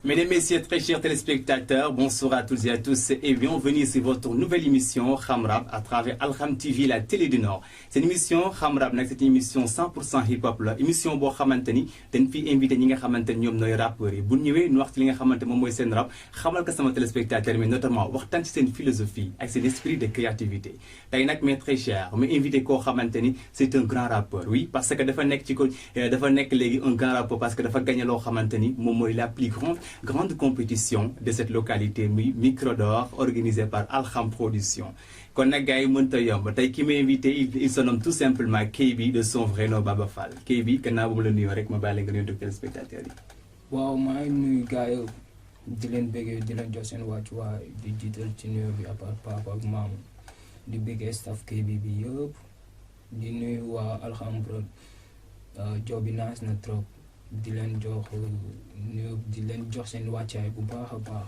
Mesdames, Messieurs, très chers téléspectateurs, bonsoir à toutes et à tous et bienvenue sur votre nouvelle émission Khamrap à travers Alkham TV, la télé du Nord. C'est une émission Khamrap, c'est une émission 100% hip-hop. La émission bo xamanteni dañ fi invité ñi nga xamanteni ñom noy rappeurs yi bu ñëwé ñu wax ci li nga xamanteni mom moy sen rap xamal ko sama téléspectateurs mais notamment waxtan ci sen philosophie ak sen esprit de créativité. Tay nak mais très cher, mais invité ko xamanteni c'est un grand rappeur. Oui, parce que dafa nek ci ko dafa nek légui un grand rappeur parce que dafa gagner lo xamanteni mom moy la plus grande compétition de cette localité Micro d'Or organisée par Alkham Production. Kon nag gars yi mënta yomb tey ki ma invité il se nomme tout simplement KB de son vrai nom Baba Fall KB gannaaw bu ma la nuyoo rek ma bàyyi nga nuyu téléspectateurs yi. waaw maa ngi nuyu gars yi di leen bëggee di leen jox seen wàccuwaay di jiital ci nuyoo bi à part papa ak maam di bëggee staff KB bi yëpp di nuyu waa Alkham Prod job bi nice na trop. di leen jox seen wàccaay bu baax a baax.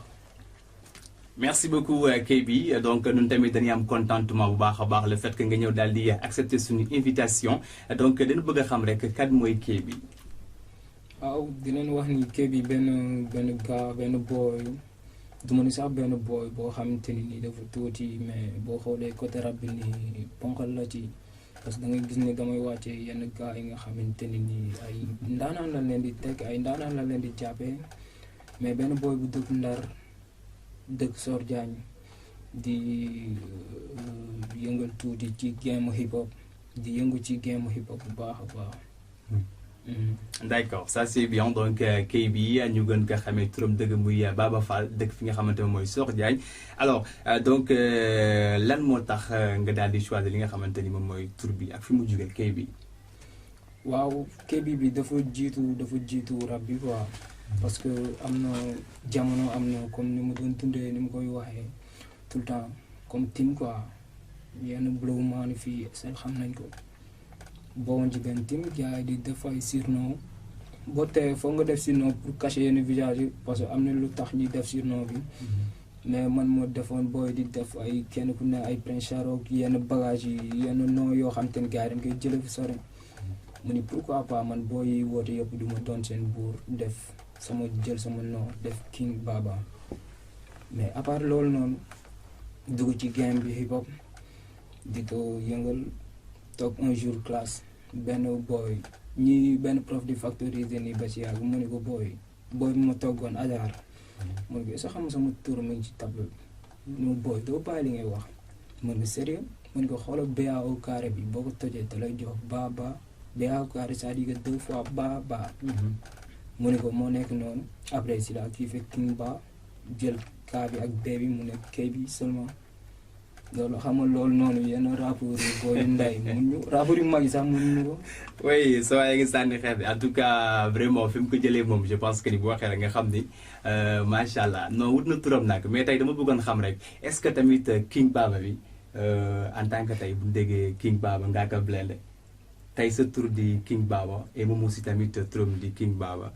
Merci beaucoup KB donc ñun tamit dañuy am contentement bu baax a baax le fait que nga ñëw daal di accepter suñu invitation donc dañu bëgg a xam rek kat mooy KB. waaw di leen wax ni KB benn gars benn boy du ma ni sax benn boy boo xamante ni dafa tuuti mais boo xoolee côté rap bi nii ponkal la ci. parce que da ngay gis ne damay wàcce yenn gars yi nga xamante ni ay ndaanaan la leen di teg ay ndaanaan la leen di jàppee mais benn boy bu dëkk Ndar dëkk Sor Diagne di yëngal tuuti ci game hip hop di yëngu ci game hip hop bu baax a baax. D'accord, ça c'est bien donc KB ñu gën ko xamee turam dëgg muy Baba Fall dëkk fi nga xamante ne mooy Sor Diagne alors donc lan moo tax nga daal di choisir li nga xamante ni moom mooy tur bi ak fi mu jógee KB. waaw KB bi dafa jiitu rap bi quoi parce que am na jamono am na comme ni mu doon dundee ni mu koy waxee tout le temps comme team quoi yenn blow maani fii seen xam nañ ko. boo ci benn team gars yi di def ay surnom boo tee foog nga def surnom pour cacher yenn visage yi parce que am na lu tax ñuy def surnom bi mais man moo defoon booy di def ay kenn ku ne ay Prince Charo yenn bagage yi yenn nom yoo xam te ne gars yi dañ koy jëlee fi sore mu ni pourquoi pas man booy yi woote yëpp du ma doon seen buur def sama jël sama nom def King Baba mais à part loolu noonu dugg ci game bi hip hop di ko yëngal. toog un jour classe benn prof di factoriser nii ba ci yàgg mu ne ko booy bi ma toggoon ajaar mu ne ko sa xam sama tur mu ngi ci table bi mu booy doo bàyyi li ngay wax mu ne ko sérieux mu ne ko xoolal ba au carré bi boo ko tojee da lay jox ba au carré c'est-à-dire que 2 fois ba mu ne ko moo nekk noonu après si la kii fekk King Ba jël kaa bi ak bee bi mu nekk kay bi seulement loolu xamal loolu noonu yenn rapport yi booy nday mun rapport yu mag yi sax mënuñu ko. oui soo ngi sànni xeet en tout cas vraiment fi mu ko jëlee moom je pense que ni bu waxee rek nga xam ni macha allah non wut na turam nag mais tey dama bëggoon xam rek est-ce que tamit King Baba bi en tant que tey bu déggee King Baba Ngaaka Blindé tey sa tur di King Baba et moom aussi tamit turam di King Baba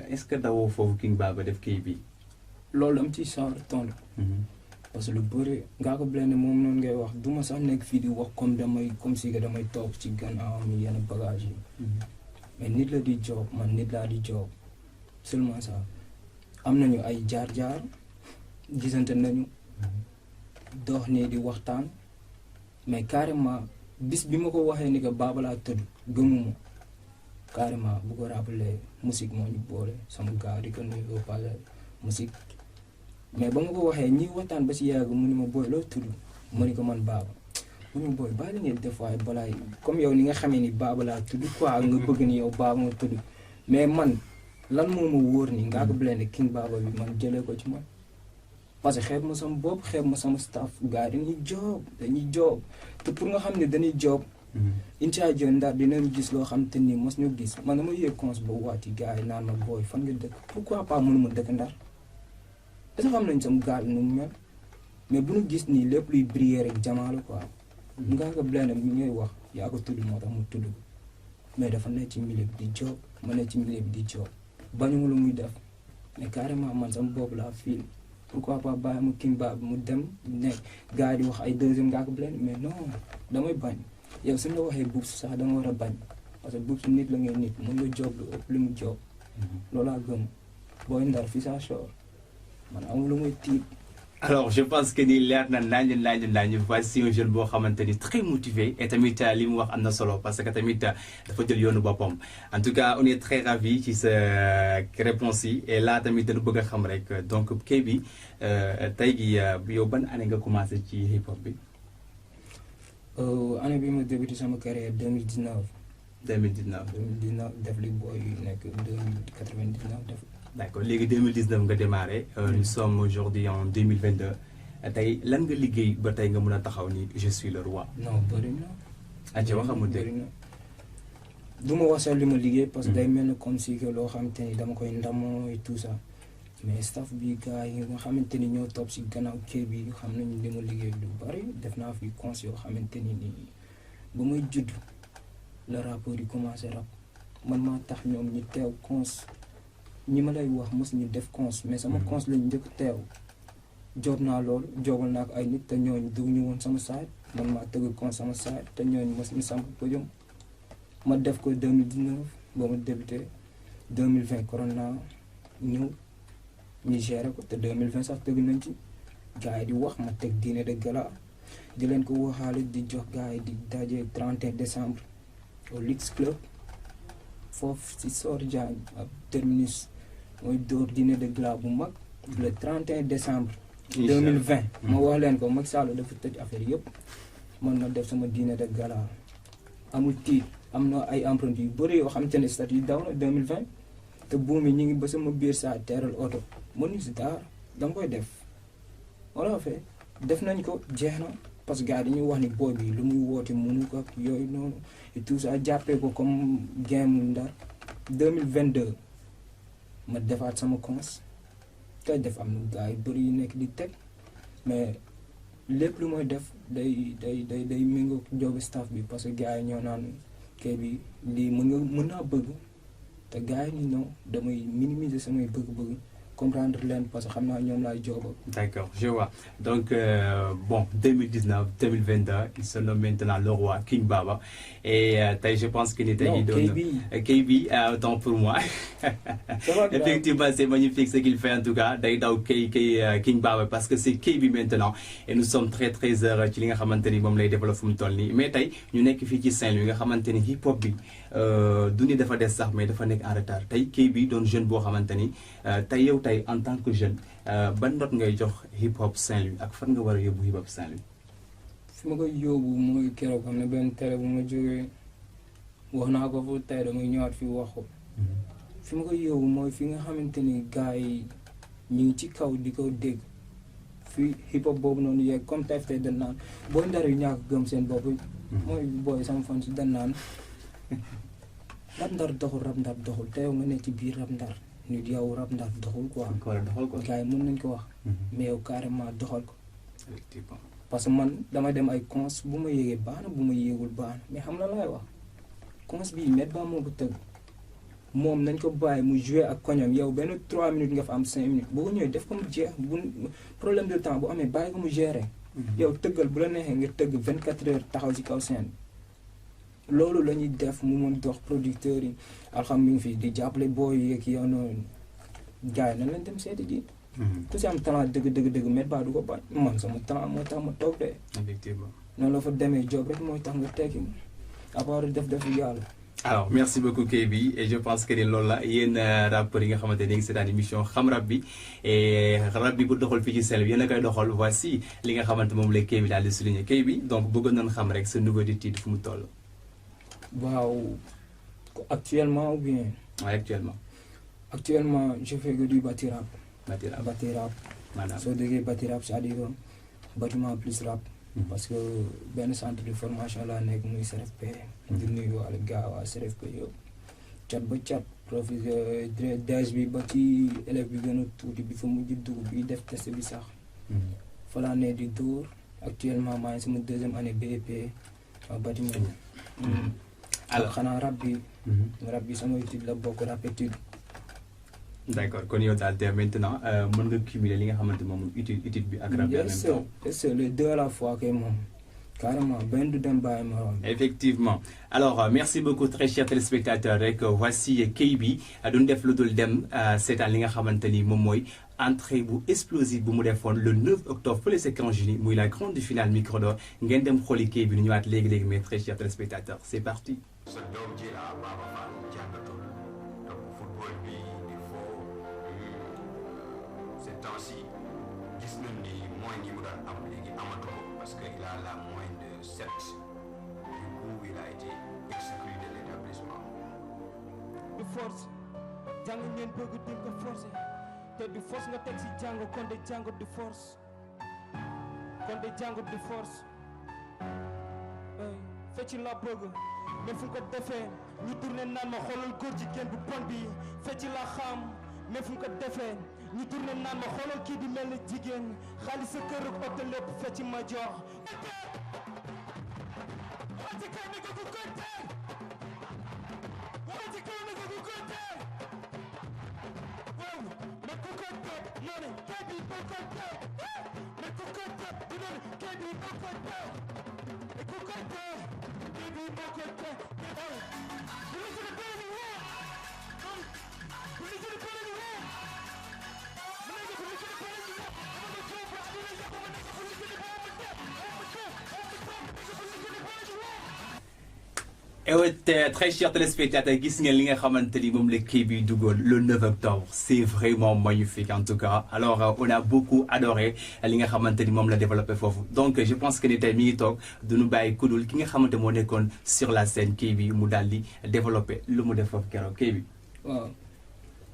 est-ce que dawoo foofu King Baba def kii bi. loolu dama ciy sawar tontu. parce que lu bëri Ngaaka Blindé moom noonu ngay wax du ma sax nekk fii di wax comme si que damay toog ci gannaaw mi yenn bagage yi mais nit la di job man nit laa di job seulement ça am nañu ay jaar-jaar gisante nañu dox nii di waxtaan mais carrément bis bi ma ko waxee ni que Baba laa tëdd gëmuma carrément bu ko rappelé musique moo ñu boole sama gars di ko nuyu au passage musique mais ba ma ko waxee ñi waxtaan ba ci yàgg mu ni ma booy loo tudd mu ni ko man Baba mu ni ma booy bàyyi la ngeen def waaye balaay comme yow ni nga xamee ni Baba laa tudd quoi nga bëgg ni yow Baba nga tudd mais man lan moo ma wóor ni Ngaaka Blindé King Baba bi man jëlee ko ci man parce que xeeb ma sama bopp xeeb ma sama staff gars yi dañuy job te pour nga xam ne dañuy job incha allah Ndar dinañ gis loo xam te ni mos ñu gis man dama yëg cons ba waati gars yi naan ma booy fan nga dëkk pourquoi pas mënuma dëkk Ndar est-ce que xam nañ sama gaal nu mu mel mais bu ñu gis nii lépp luy briller rek jamaa la quoi. Ngaaka Blindé mi ngay wax yaa ko tudd moo tax mu tudd ko mais dafa nekk ci milieu bi di job ma nekk ci milieu bi di job bañu lu muy def mais carrément man sama bopp laa fii pourquoi pas bàyyi ma King Baba mu dem nekk gars yi di wax ay deuxième Ngaaka Blindé mais non damay bañ yow suñu la waxee Boubs sax da nga war a bañ parce que Boubs nit la ngay nit mën nga job lu ëpp lu mu job loolu laa gëm. booy ndar fi saa soor man amul lu muy tiit. Alors, je pense que ni leer na nañu voici un jeune boo xamante ni très motivé et tamit li mu wax am na solo parce que tamit dafa jël yoonu boppam. En tout cas on est très ravis ci sa réponse yi et là tamit dañu bëgg a xam rek donc KB tey gi yow ban année nga commencé ci hip hop bi. Année bi ma débuté sama carrière 2019. 2019 def li booy nekk 2099 def. D'accord léegi 2019 nga démarré nous sommes aujourd'hui en 2022 tey lan nga liggéey ba tey nga mën a taxaw ni je suis le roi. non bëri na. ati wax amul dégg du ma wax sax li ma liggéey parce que day mel na comme si que loo xamante ni dama koy ndamoo et tout ça mais staff bi gars yi nga xamante ni ñoo topp si gannaaw kër bi xam nañu li ma liggéey lu bari def naa fi cons yoo xamante ni nii ba muy judd la rapport yi commencé rap man maa tax ñoom ñi teew cons ñi ma lay wax mos ñu def cons mais sama cons lañu njëkk teew jot naa loolu jogal naa ko ay nit te ñooñu dugg ñu woon sama saay man maa tëgg cons sama saay te ñooñu mos ñu samp podium ma def ko 2019 ba ma débuté 2020 corona ñëw ñu géré ko te 2020 sax tëgg nañ ci gars yi di wax ma teg dîner de gala di leen ko waxaale di jox gars yi di daje 31 décembre au Lix Club foofu si Sor Diagne ak terminus mooy door dîner de gala bu mag le 31 décembre 2020 ma wax leen ko Macky Sall dafa tëj affaire yëpp man ma def sama dîner de gala amul tiit am na ay empreintes yu bëri yoo xam te ne statut yi daw na 2020 te buum yi ñu ngi ba sama biir saa teeral oto mënuñu si dara danga koy def wala fait def nañ ko jeex na parce que gars yi dañuy wax ni booy bi lu muy woote mënu ko ak yooyu noonu et tout ça jàppee ko comme game mu Ndar 2022 ma defaat sama cons te def am na gars yu bëri yu nekk di teg mais lépp lu may def day méngoo joobu staff bi parce que gars yi ñoo naan kay bi lii mën naa bëgg te gars yi ni non damay minimiser samay bëgg-bëgg comprendre leen parce que xam naa ñoom laay jooba. D'accord, je vois. Donc, bon, 2019, 2022, il se nomme maintenant le roi, King Baba. Et je pense qu'il était KB, autant pour moi. Effectivement, c'est magnifique ce qu'il fait en tout cas. D'ailleurs, King Baba, parce que c'est KB maintenant. Et nous sommes très, très heureux de développer. Mais nous sommes ici à Saint-Louis, nous avons hip-hop. Nous avons mais dafa nekk en retard tey KB doon jeune boo xamante ni tey yow tey en tant que jeune ban note ngay jox hip hop Saint-Louis ak fan nga war a yóbbu hip hop Saint-Louis. fi ma koy yóbbu mooy keroog xam ne benn télé bu ma jógee wax naa ko fa tey damay ñëwaat fi wax ko fi ma koy yóbbu mooy fi nga xamante ni gars yi ñu ngi ci kaw di ko dégg fi hip hop boobu noonu yeeg comme tey tey dañ naan booy ndar yu ñàkk gëm seen bopp mooy booy sama fan si dañ naan rab ndar doxul rab ndar doxul te yow nga ne ci biir rab ndar nit yow rab ndar doxul quoi. gars yi mën nañ ko wax. mais yow carrément doxal ko. parce que man dama dem ay cons bu ma yéegee baax na bu ma yéegul baax na mais xam la laay wax cons bii met ba moo ko tëgg moom nañ ko bàyyi mu joué ak koñam yow benn 3 minutes nga fa am 5 minutes boo ko ñëwee def ko mu jeex bu problème de temps bu amee bàyyi ko mu gérer. yow tëggal bu la neexee nga tëgg 24 heures taxaw ci kaw scène. loolu la ñuy def mu mën dox producteurs yi alhamdulilah fii di jàppale booy yeeg yow noonu gars yi nañ leen dem seeti ji. ku si am talent dëgg met ba du ko bañ man sama talent moo tax ma toog de. effectivement noonu la fa demee job rek mooy tax nga tekki à part def yàlla. alors merci beaucoup KB et je pense que ni loolu la yéen rappeurs yi nga xamante ne c'est une émission xam rap bi et rap bi bu doxal fii ci sel bi yéen a koy doxal voici li nga xamante moom la KB daal di souligner KB donc bëggoon nañ xam rek sa nouveau titre fu mu toll. waaw actuellement ou bien. oui actuellement je fais que du bati rap. bati rap. maanaam soo déggee bati rap c'est-à-dire bâtiment plus rap. parce que benn centre de formation laa nekk muy CRFP. di nuyu waa gars waa CRFP yëpp. cat ba cat professeur DEJ bi ba ci élève bi gën a tuuti bi fa mujj dugg bi def test bi sax. fa laa ne di dóor actuellement maa ngi sama 2e année BEP waa bâtiment. alors xanaa rab bi sama étude la bokk rap étude. d'accord kon yow daal tey maintenant mën nga cumuler li nga xamante moom étude bi ak rap bi en même temps. c'est les deux à la fois kay moom carrément benn du dem bàyyi morom. Effectivement. Alors, merci beaucoup, très chers téléspectateurs. Voici KB. Doon def lu dul dem seetaan li nga xamante ni moom mooy entrée bu explosive bu mu defoon le 9 octobre fële sa Kangini muy la grande finale micro d'or ngeen dem xooli KB ñu ñëwaat léegi-léegi mais très chers téléspectateurs c'est parti. sa doom ji la Baba Fall jàngatul donc football bi il faut ces temps-ci gis nañ ni moyens yi mu daan am léegi amatu ko parce que il a la moyenne de 7 du coup il a été exclu de l'établissement. du force jàng ngeen bëgg di nga forcé te du force nga teg si jàng kon de jàngut du force du force fecc la bëgg mais fu ko defee ñu tourné naan ma xoolal góor jigéen bu bon bi fecc la xam mais fu ko defee ñu tourné naan ma xoolal kii di mel ni jigéen xaalis sa kër ak oto lépp fecc ma jox Et oui, très chers téléspectateurs, gis ngeen li nga xamante ni moom la KB dugal le 9 octobre c'est vraiment magnifique en tout cas alors on a beaucoup adoré li nga xamante ni moom la développé foofu donc je pense que ni tey mi ngi toog duñu bàyyi kudul ki nga xamante moo nekkoon sur la scène KB mu daal di développé lu mu def foofu keroog KB. waaw.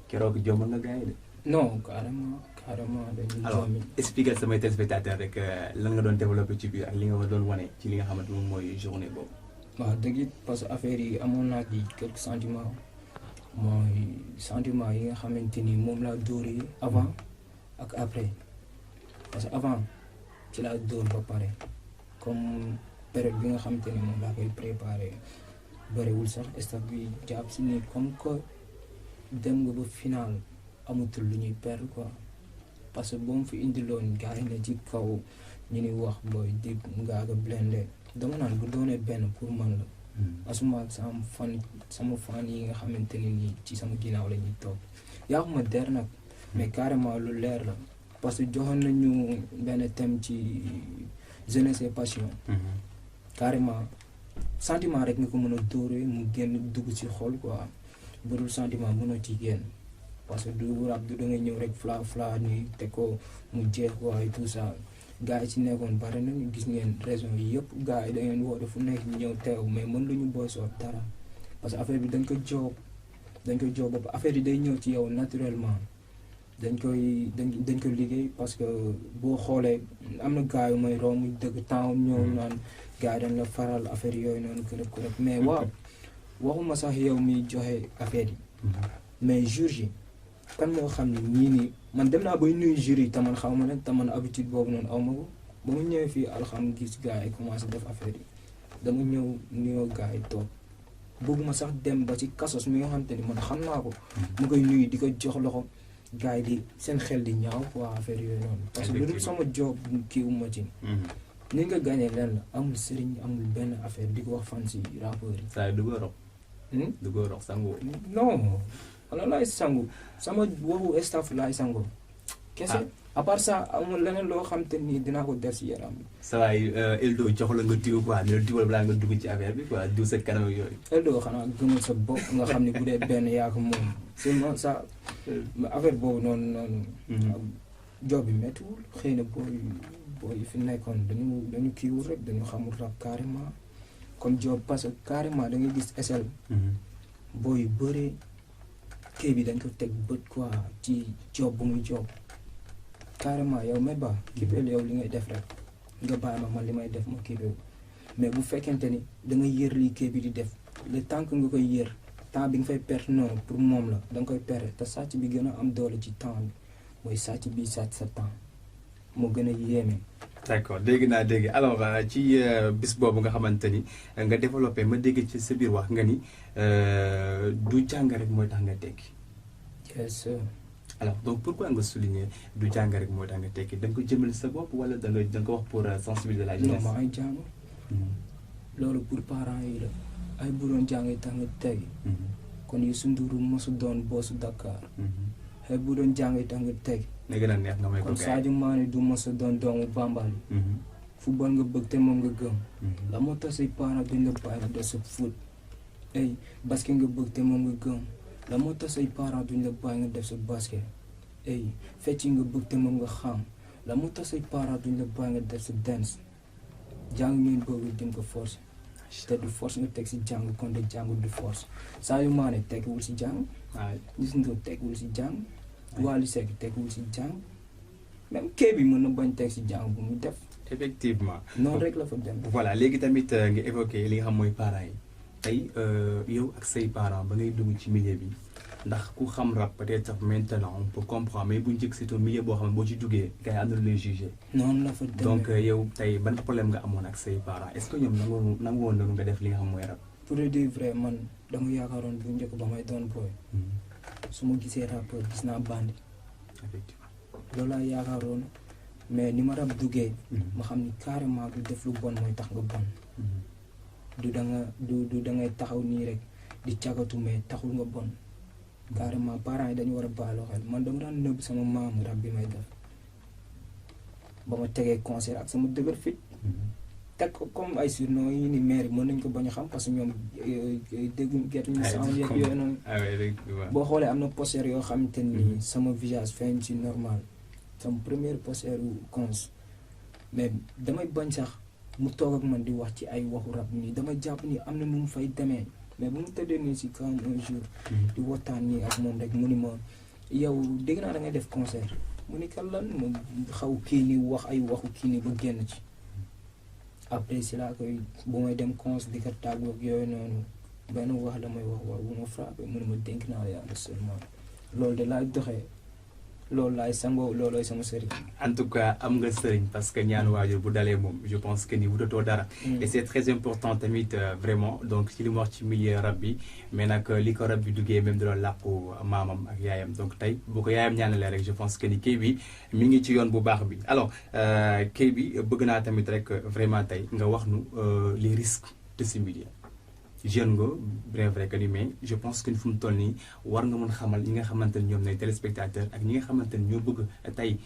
keroog jomal nga gars yi de. non carrément dañuy alors jommi. expliquer samay téléspectateurs rek lan nga doon développé ci biir ak li nga doon wane ci li nga xamante moom mooy journée boobu. waaw dëgg it parce que affaire yi amoon naa ci quelques sentiments mooy sentiments yi nga xamante ni moom laa dóoree avant ak après parce que avant ci laa dóor ba pare comme période bi nga xamante ni moom laa koy préparé bëriwul sax staff bi jàpp si ni comme que dem nga ba final amatul lu ñuy perdre quoi parce que boo mu fi indiloon gars yi ne ci kaw ñu ni wax booy dig Ngaaka Blindé dama naan bu doonee benn pour man la. asuma sama fan yi nga xamante ne nii ci sama ginnaaw la ñuy toog yàquma der nag mais carrément lu leer la parce que joxoon nañu benn thème ci jeunesse et passion. carrément sentiment rek nga ko mën a dóoree mu génn dugg ci xol quoi bu dul sentiment mënoo ci génn parce que du rap du da nga ñëw rek fla ni te ko mu jeex quoi et tout ça. gaa yi ci nekkoon bari nañu gis ngeen raison yi yëpp gaa yi da ngeen woote fu nekk ñëw teew mais mën luñu booy soo dara parce que affaire bi dañ ko joob ba affaire yi day ñëw ci yow naturellement dañ ko liggéey parce que boo xoolee am na gaa yu may romb dëgg temps ñëw naan gaa yi dañ la faral affaire yooyu noonu kërëb mais waaw waxuma sax yow miy joxe affaire yi mais jour yi kan moo xam ne ñii nii man dem naa bay nuyu jury te man xaw ma ne te man habitude boobu noonu aw ma ko ba mu ñëwee fii alxam gis gars yi commencé def affaire yi dama ñëw nuyoo gars yi toog bëgguma sax dem ba ci kasos mi nga xam te ni man xam naa ko mu koy nuyu di ko jox loxo gars yi di seen xel di ñaaw quoi affaire yooyu noonu parce que lu dul sama job kii uma ci ni nga gagné leen la amul sëriñ amul benn affaire di ko wax fan si rappeur yi saa du ko rox du ko rox sangu non wala laay sangu sama waxu staff laay sangu kese à part ça amul leneen loo xam te ni dinaa ko def si yaram bi. saa waay Eldo jox la nga diw quoi ne la diwal balaa nga dugg ci affaire bi quoi diw sa kanam yooyu. Eldo xanaa gëmal sa bopp nga xam ne bu dee benn yaa ko moom c'est non ça affaire boobu noonu. job bi méttiwul xëy na booy fi nekkoon dañu kiiwul rek dañu xamul rap carrément comme job parce que carrément da ngay gis SL. booy yu bëree. kii bi dañ ko teg bët quoi ci job bu muy job carrément yow may ba kippeel yow li ngay def rek nga bàyyi ma man li may def ma kippeel mais bu fekkente ni da nga yër li kii bi di def le temps que nga koy yër temps bi nga fay perte noonu pour moom la da nga koy perte te sàcc bi gën a am doole ci temps bi mooy sàcc bi sàcc sa temps moo gën a yéeme. d'accord dégg alors ci bis boobu nga xamante ni nga développé ma dégg ci sa biir wax nga ni du jàng rek mooy tax nga tekki. yes. alors donc pourquoi nga souligner du jàng rek mooy tax nga tekki da nga ko jëmale sa bopp wala da nga ko wax pour sensibiliser la jeunesse. non maa ngi jàng loolu pour parents yi la ay bu doon jàng tax nga tegi kon Youssou Ndour mosu doon boosu Dakar ay bu doon jàng tax nga tegi na gën a neex nga may ko kon Sadio Mané du mosu doon doomu Bambali football nga bëgg te moom nga gëm la moo tax say parents duñ la bàyyi nga def sa foot ay basket nga bëgg te moom nga gëm la moo tax say parents duñ la bàyyi nga def sa basket ay fecc nga bëgg te moom nga xam la moo tax say parents duñ la bàyyi nga def sa dance jàng ngeen bëgg dim ko force te du force nga teg si jàng kon de jàng du force Sadio Mané tegwul si jàng Youssou Ndour tegwul si jàng Wally Seck tegwul si jàng même kee bi mën na bañ teg si jàng bu muy def effectivement noonu rek la fa dem voilà léegi tamit nga évoqué li nga xam mooy parents yi tey yow ak say parents ba ngay dugg ci milieu bi ndax ku xam rap peut-être maintenant on peut comprendre mais bu njëkk c'est un milieu boo xam ne boo ci duggee gars yi am na lu lay jugé noonu la fa demee donc yow tey ban problème nga amoon ak say parents est-ce que ñoom nangu woon nga def li nga xam mooy rap pour dire vrai man dama yaakaaroon bu njëkk ba may doon booy su ma gisee rappeur gis naa bandi effectivement loolu laa yaakaaroon mais ni ma rap duggee ma xam ni carrément du def lu bon mooy tax nga bon du da nga du da ngay taxaw nii rek di cagatu mais taxul nga bon carrément parents yi dañu war a baaloo xel man dama daan nëbb sama maamu rap bi may def ba ma tegee concert ak sama dëgër fit teg ko comme ay surnom yi ni maire mën nañ ko bañ a xam parce que ñoom dégguñ gertuñu sama yeeg yooyu noonu boo xoolee am na poster yoo xamante ni sama visage feeñ ci normal sama première poster u cons mais damay bañ sax mu toog ak man di wax ci ay waxu rap nii dama jàpp ni am na nu mu fay demee mais bu mu tëddee nii si kam un jour di waxtaan nii ak moom rek mu ni ma yow dégg naa da ngay def concert mu ni kan lan ma xaw kii ni wax ay waxu kii ni ba génn ci après si laa koy bu may dem cons di ko tàggoog yooyu noonu benn wax damay wax bu ma frappé mu ne ma dénk naa la yàlla seulement loolu de laay doxee loolu laay sangoo loolooy sama sëriñ. en tout cas am nga sëriñ parce que ñaan waajur bu dalee moom je pense que ni wutatoo dara. et c'est très important tamit vraiment donc ci li mu wax ci milieu rap bi mais nag li ko rap bi duggee même da doon làqu maamam ak yaayam donc tey bu ko yaayam ñaanalee rek je pense que ni kii bi mi ngi ci yoon bu baax bi alors kii bi bëgg naa tamit rek vraiment tey nga wax nu les risques de ce milieu. jeune nga bien vrai que ni mais je pense que fu mu toll nii war nga mën xamal ñi nga xamante ni ñoom nay téléspectateurs ak ñi nga xamante ni ñoo bëgg tey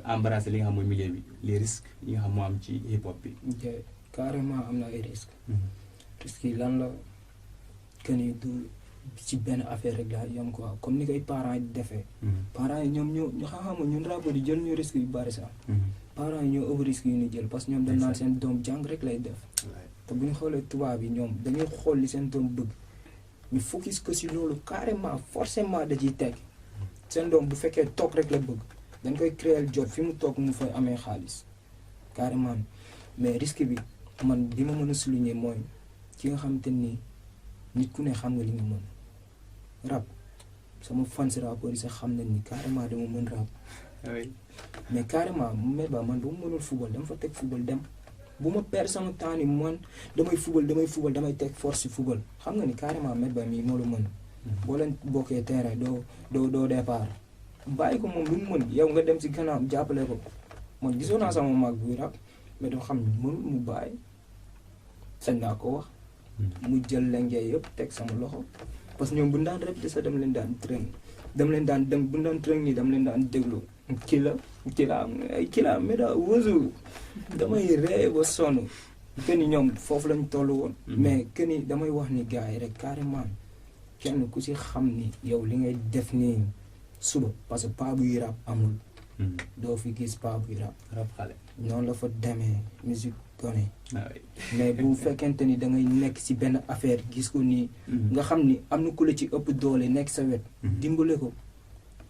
embrasser li nga xam mooy milieu bi les risques yi nga xam moo am ci hip hop bi. carrément am na ay risques. risques yi lan la que ni du ci benn affaire rek laa yam quoi comme ni koy parents yi di defee. parents yi ñoom ñoo xam ñun rappeurs yi jël ñu risques yu bari sax. parents yi ñoo ëpp risques yu ñu jël parce que ñoom dañ naan seen doom jàng rek lay def. te bu ñu xoolee tubaab yi ñoom dañuy xool li seen doom bëgg ñu focus ko si loolu carrément forcément da ciy teg seen doom bu fekkee toog rek la bëgg dañ koy créer job fi mu toog mu fay amee xaalis carrément mais risque bi man bi ma mën a souligner mooy ki nga xamante ni nit ku ne xam nga li nga mën rap sama fans rappeurs yi sax xam nañ ni carrément dama mën rap mais carrément mais ba man ba mu mënul football dama fa teg football dem. bu ma perdre sama temps ni man damay fubal damay teg force ci fubal xam nga ni carrément met ba mii moo la mën boo leen bokkee terrain doo départ bàyyi ko moom lu mu mën yow nga dem ci gannaaw jàppale ko man gisoon naa sama mag buy rap mais doo xam ni mënul mu bàyyi sañ naa ko wax mu jël lengee yëpp teg sama loxo parce que ñoom bu ñu daan répété sax dama leen daan train bu ñu daan train nii dama leen daan déglu kila meda wuzu damay ree ba sonn que ni ñoom foofu lañ toll woon mais que ni damay wax ni gars yi rek carrément kenn ku ci xam ni yow li ngay def nii suba parce que pas buy rap amul doo fi gis pas buy rap xale noonu la fa demee musique gone mais bu fekkente ni da ngay nekk ci benn affaire gis ko nii nga xam ni am na ku la ci ëpp doole nekk sa wet dimbale ko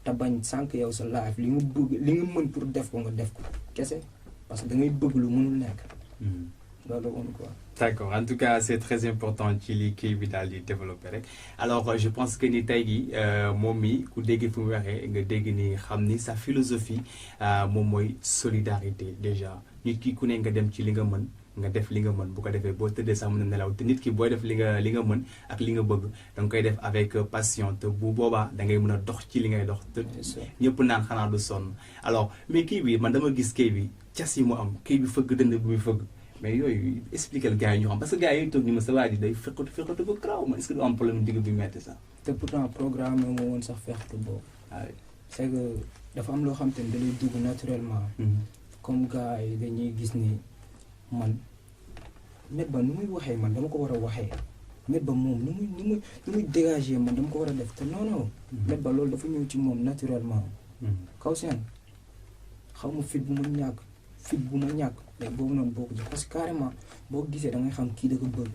te bañ sànq yow sa life li nga bëgg li nga mën pour def ko nga def ko kese parce que da ngay bëgg lu mënul nekk loolu woon quoi. D'accord, en tout cas c'est très important ci li kii bi daal di développer rek alors je pense que ni tey gi moom mi ku dégg fu mu waxee nga dégg ni xam ni sa philosophie moom mooy solidarité déjà nit ki ku ne nga dem ci li nga mën nga def li nga mën bu ko defee boo tëddee sax mën a nelaw te nit ki booy def li nga mën ak li nga bëgg da nga koy def avec passion te bu boobaa da ngay mën a dox ci li ngay dox te ñëpp naan xanaa du sonn alors mais kii bi man dama gis kii bi cas yi mu am kii bi fëgg dënd bi muy fëgg mais yooyu expliquer gars yi ñu xam parce que gars yi toog ñu ma sa waa ji day fekkatu ba graw man est-ce que du am problème digg bi metti sax. te pourtant programme moo woon sax fekkatu boobu. waaw c'est que dafa am loo xam te ne da lay dugg naturellement. comme gars yi dañuy gis ni man Met Ba nu muy waxee man dama ko war a waxee. Met Ba moom nu muy dégager man dama ko war a def te non. Met Ba loolu dafa ñëw ci moom naturellement. kaw seen xaw ma fit bu ma ñàkk mais boobu noonu boo ko jox parce que carrément boo gisee da ngay xam kii da ko bëgg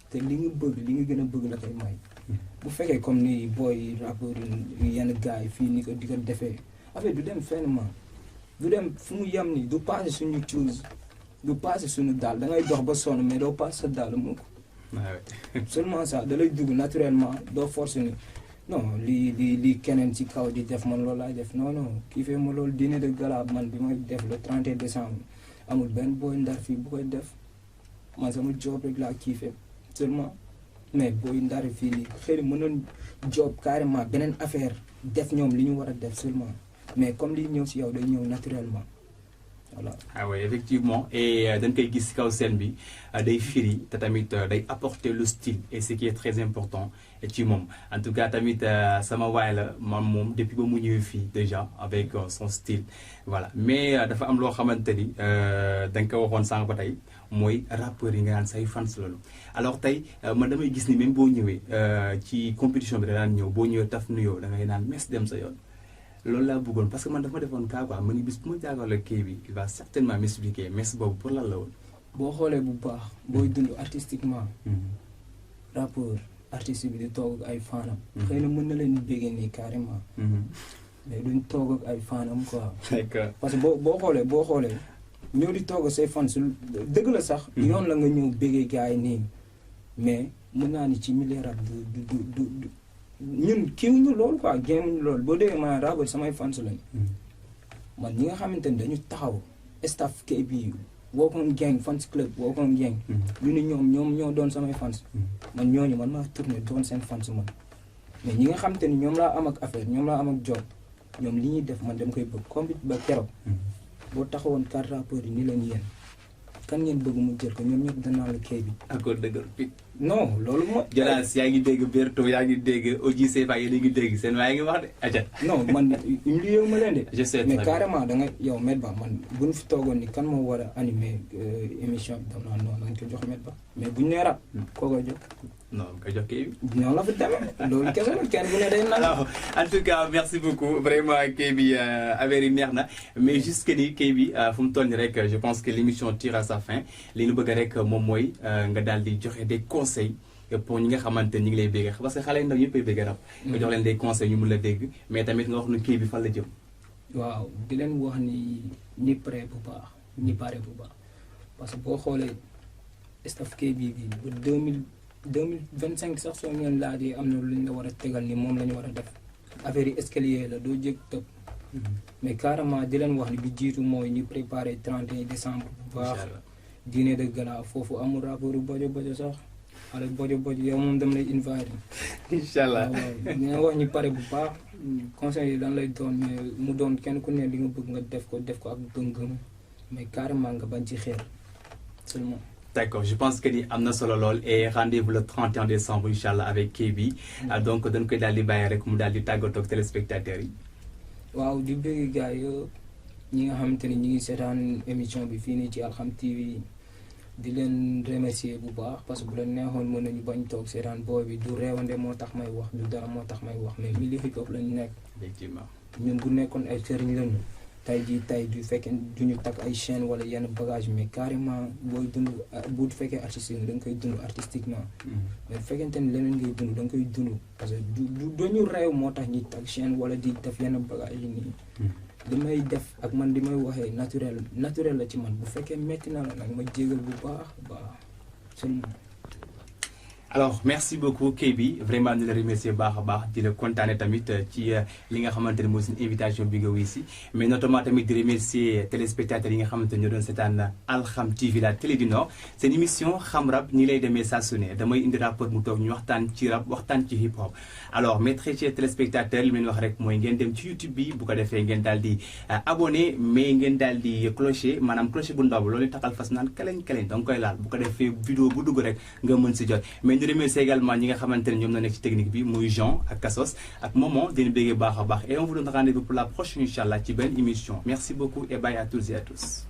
te li nga gën a bëgg la koy may. bu fekkee comme ni booy rapport yi yenn gars yi fii ni ko di ko defee affaire du dem fenn man du dem fu mu yem ni du passé suñu choose du passé suñu daal da ngay dox ba sonn mais doo passé sa daal mu ko. seulement ça da lay dugg naturellement doo force ni non lii keneen ci kaw di def man loolu laay def non kii fee ma loolu dîner de gala man bi may def le 31 décembre amul benn booy ndar fii bu koy def man sama job rek laa kiifee seulement mais booy ndar fii nii xëy na mënoon job carrément beneen affaire def ñoom li ñu war a def seulement mais comme li ñëw si yow day ñëw naturellement voilà. ah oui effectivement et dañ koy gis kaw scène bi day firi te tamit day apporter le style et ce qui est très important ci moom en tout cas tamit sama waay la moom depuis ba mu ñëwee fii déjà avec son style voilà mais dafa am loo xamante ni da nga ko waxoon sànq ba tey mooy rappeurs yi nga naan say fans loolu alors tey man damay gis ni même boo ñëwee ci compétition bi da daan ñëw boo ñëwee taf nuyoo da ngay naan mes dem sa yoon. loolu laa bëggoon parce que man dafa ma defoon cas quoi ma ni bis bu ma jàkkaarloo kii bi il va certainement m'expliquer mais boobu pour lan la woon. boo xoolee bu baax booy dund artistiquement. rappeur artiste bi di toog ak ay fanam. xëy na mën na leen béggee nii carrément. mais duñ toog ak ay fanam quoi. parce que boo xoolee ñëw di toog ak say fan su dëgg la sax. yoon la nga ñëw béggee gars yi nii mais mën naa ni ci milieu rap du. ñun kiiwuñu loolu quoi génnuñu loolu boo déggee maanaam rappeur samay fans lañu. man ñi nga xamante ni dañu taxaw staff KB Wokon Gang fans club Wokon Gang. ñu ni ñoom ñoo doon samay fans. man ñooñu man maa tourné doon seen fans man. mais ñi nga xamante ni ñoom laa am ak affaire ñoom laa am ak job ñoom li ñuy def man dama koy bëgg comme ba keroog. boo taxawoon 4 rappeurs yi ni leen yéen kan ngeen bëgg mu jël ko ñoom ñëpp danaa la kay bi. accord dëgër picc. non loolu mooy. Jonas yaa ngi dégg Berto yaa ngi dégg Oji Sefa yéen a ngi dégg seen waa ngi wax de aca. non man lié ma leen de. je sais mais carrément da nga yow Met Ba man bu ñu fi toogoon ni kan moo war a animer émission bi dam naa noonu nañ ko jox Met Ba mais bu ñu nee rap. koo koy jox. non ko jox kii bi. non la fa demee loolu kese la kenn bu ne day naan. alors en tout cas merci beaucoup vraiment kii bi affaire yi neex na mais jusque ni kii bi fu mu toll nii rek je pense que l'émission tire à sa fin li ñu bëgg rek moom mooy nga daal di joxe des conseils pour ñi nga xamante ni ñu ngi lay bégg parce que xale ndaw yëpp ay bégg rap. nga jox leen des conseils ñu mun la dégg mais tamit nga wax nu kii bi fan la jëm. waaw di leen wax ni ñi pare bu baax ñi pare bu baax parce que boo xoolee staff kii bi ba 2025 sax soo ngeen laajee am na lu ñu la war a tegal ni moom la ñu war a def affaire yi escalier la doo jég tëb. mais carrément di leen wax ni bi jiitu mooy ñu préparé 31 décembre bu baax. dîner de gala foofu amul rapport bojo sax ale bojo yow moom dem lay invité. incha allah waaw dina wax ñu pare bu baax conseil yi dan lay doon mais mu doon kenn ku ne li nga bëgg nga def ko ak gëm-gëm mais carrément nga bañ ci xeer seulement. D'accord, je pense que ni am na solo lool et rendez-vous le 31 décembre inchallah avec KB. donc dañ koy daal di bàyyi rek mu daal di tàggatoo ak téléspectateurs yi. waaw di bëgg gars yi ñi nga xamante ni ñi ngi seetaan émission bi fii nii ci Alxam TV di leen remercier bu baax parce que bu leen neexoon mën nañu bañ toog seetaan booy bi du réewande moo tax may wax du dara moo tax may wax mais milieu hip hop lañu nekk. effectivement ñun bu nekkoon ay sëriñ lañu. tey du fekkee duñu takk ay chaîne wala yenn bagage mais carrément booy dund bu fekkee artiste da nga koy dund artistiquement. mais bu fekkente ni leneen ngay dund da nga koy dund parce que du dañu réew moo tax ñi takk chaîne wala di def yenn bagage yi nii. li may def ak man di may waxee naturel la ci man bu fekkee metti na la nag ma jégal bu baax seulement. alors merci beaucoup KB vraiment ñu la remercier baax a baax di la kontaane tamit ci li nga xamante ne mooy suñu invitation bi nga wuy si mais notamment tamit di remercier téléspectateurs yi nga xamante ne ñoo doon seetaan Alham TV la télé du Nord seen émission xam rap ñi lay demee saa su ne damay indi rapport mu toog ñu waxtaan ci rap waxtaan ci hip hop alors mes très chers téléspectateurs li leen wax rek mooy ngeen dem ci YouTube bi bu ko defee ngeen daal di abonné mais ngeen daal di clocher maanaam clocher bu ndaw loolu taxal fas naan kaleñ donc koy laal bu ko defee vidéo bu dugg rek nga mën si jot ñu remercier également ñi nga xamante ne ñoom na nekk ci technique bi muy Jean ak Kassos ak Momo dina béggee baax a baax et on vous donne rendez-vous pour la prochaine inchallah ci benn émission merci beaucoup et bye à toutes et à tous